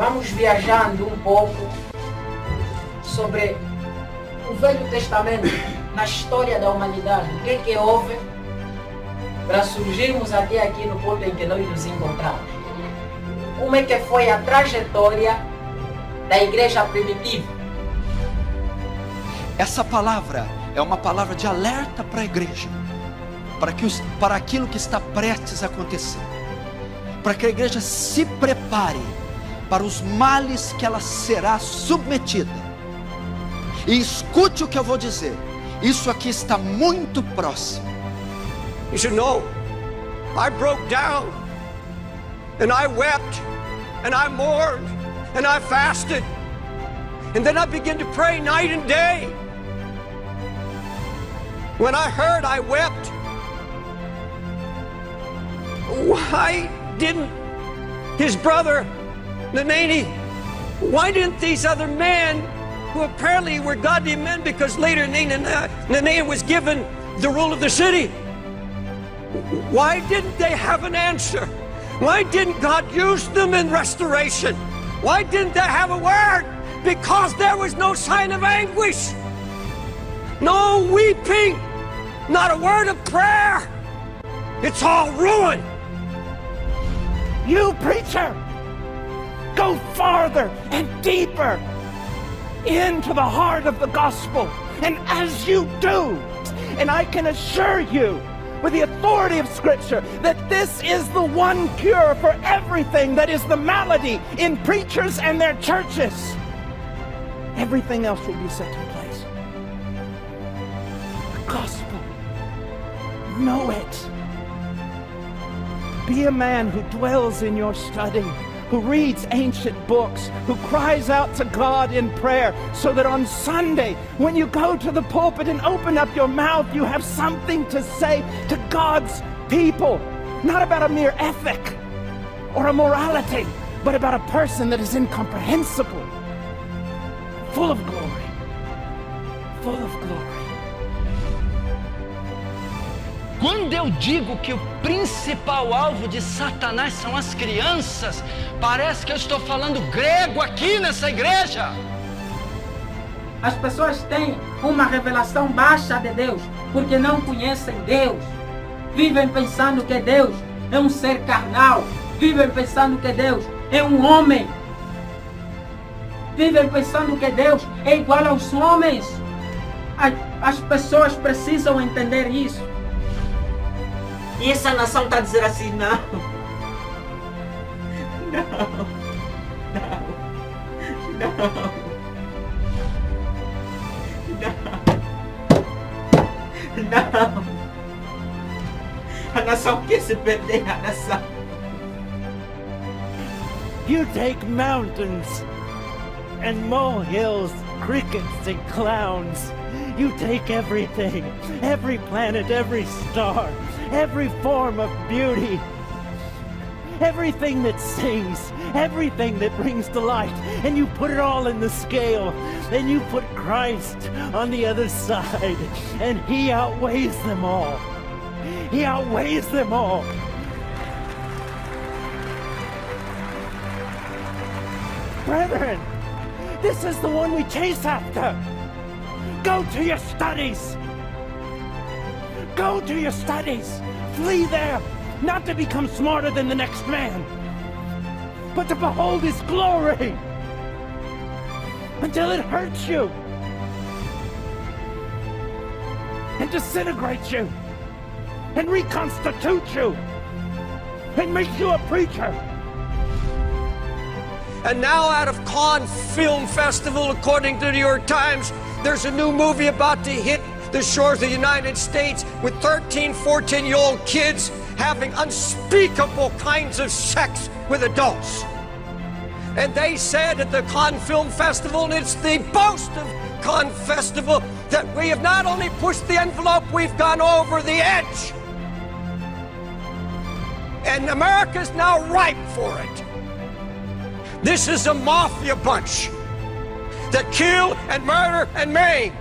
Vamos viajando um pouco sobre o Velho Testamento na história da humanidade. O que houve para surgirmos até aqui no ponto em que nós nos encontramos? Como é que foi a trajetória da igreja primitiva? Essa palavra é uma palavra de alerta para a igreja, para aquilo que está prestes a acontecer, para que a igreja se prepare para os males que ela será submetida. E escute o que eu vou dizer, isso aqui está muito próximo. You should know, I broke down, and I wept, and I mourned, and I fasted, and then I began to pray night and day. When I heard, I wept. Why didn't his brother, Nanani, why didn't these other men, who apparently were godly men, because later Nanani was given the rule of the city, why didn't they have an answer? Why didn't God use them in restoration? Why didn't they have a word? Because there was no sign of anguish, no weeping, not a word of prayer. It's all ruin. You preacher, go farther and deeper into the heart of the gospel. And as you do, and I can assure you with the authority of Scripture that this is the one cure for everything that is the malady in preachers and their churches, everything else will be set in place. The gospel. Know it. Be a man who dwells in your study, who reads ancient books, who cries out to God in prayer, so that on Sunday, when you go to the pulpit and open up your mouth, you have something to say to God's people. Not about a mere ethic or a morality, but about a person that is incomprehensible, full of glory, full of glory. Quando eu digo que o principal alvo de Satanás são as crianças, parece que eu estou falando grego aqui nessa igreja. As pessoas têm uma revelação baixa de Deus, porque não conhecem Deus. Vivem pensando que Deus é um ser carnal. Vivem pensando que Deus é um homem. Vivem pensando que Deus é igual aos homens. As pessoas precisam entender isso. E essa nação está dizendo assim, não. Não. A nação quer se perder, a nação. You take mountains and molehills, crickets and clowns. You take everything, every planet, every star, every form of beauty, everything that sings, everything that brings delight, and you put it all in the scale, and you put Christ on the other side, and He outweighs them all. He outweighs them all. Brethren, this is the one we chase after. Go to your studies. Go to your studies. Flee there, not to become smarter than the next man, but to behold His glory until it hurts you and disintegrates you and reconstitutes you and makes you a preacher. And now out of Cannes Film Festival, according to the New York Times, there's a new movie about to hit the shores of the United States with 13, 14-year-old kids having unspeakable kinds of sex with adults. And they said at the Cannes Film Festival, and it's the boast of Cannes Festival, that we have not only pushed the envelope, we've gone over the edge. And America's now ripe for it. This is a mafia bunch that kill and murder and maim.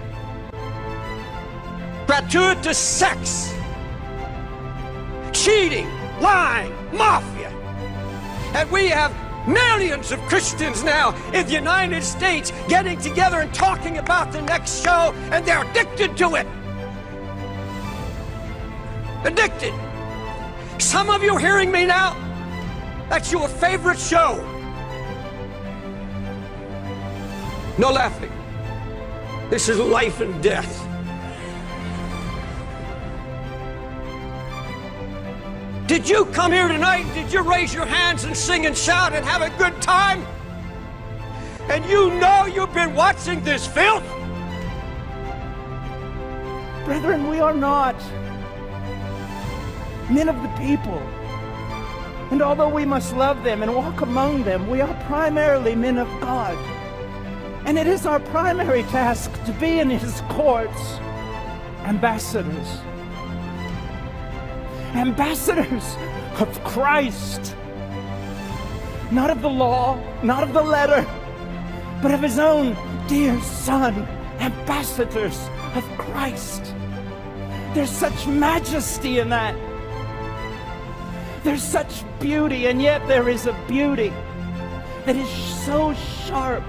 Gratuitous sex, cheating, lying, mafia. And we have millions of Christians now in the United States getting together and talking about the next show, and they're addicted to it. Addicted. Some of you hearing me now, that's your favorite show. No laughing. This is life and death. Did you come here tonight? Did you raise your hands and sing and shout and have a good time? And you know you've been watching this filth? Brethren, we are not men of the people. And although we must love them and walk among them, we are primarily men of God. And it is our primary task to be in His courts ambassadors. Ambassadors of Christ. Not of the law, not of the letter, but of His own dear Son. Ambassadors of Christ. There's such majesty in that. There's such beauty, and yet there is a beauty that is so sharp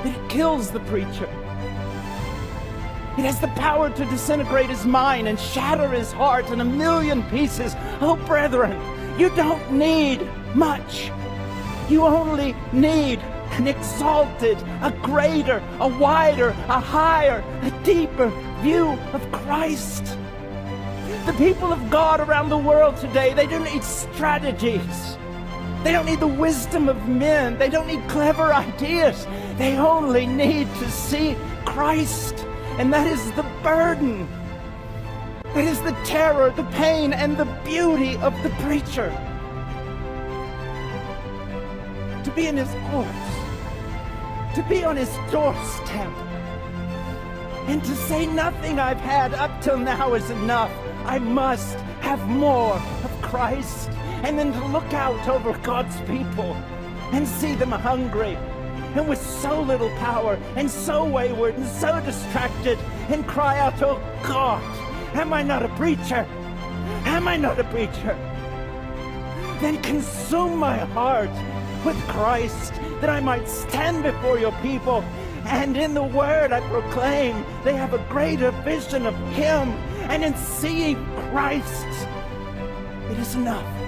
that it kills the preacher. It has the power to disintegrate his mind and shatter his heart in a million pieces. Oh, brethren, you don't need much. You only need an exalted, a greater, a wider, a higher, a deeper view of Christ. The people of God around the world today, they don't need strategies. They don't need the wisdom of men. They don't need clever ideas. They only need to see Christ. And that is the burden. That is the terror, the pain, and the beauty of the preacher. To be in his courts. To be on his doorstep. And to say nothing I've had up till now is enough. I must have more of Christ. And then to look out over God's people and see them hungry and with so little power and so wayward and so distracted, and cry out, oh God, am I not a preacher? Am I not a preacher? Then consume my heart with Christ, that I might stand before your people, and in the word I proclaim they have a greater vision of Him, and in seeing Christ, it is enough.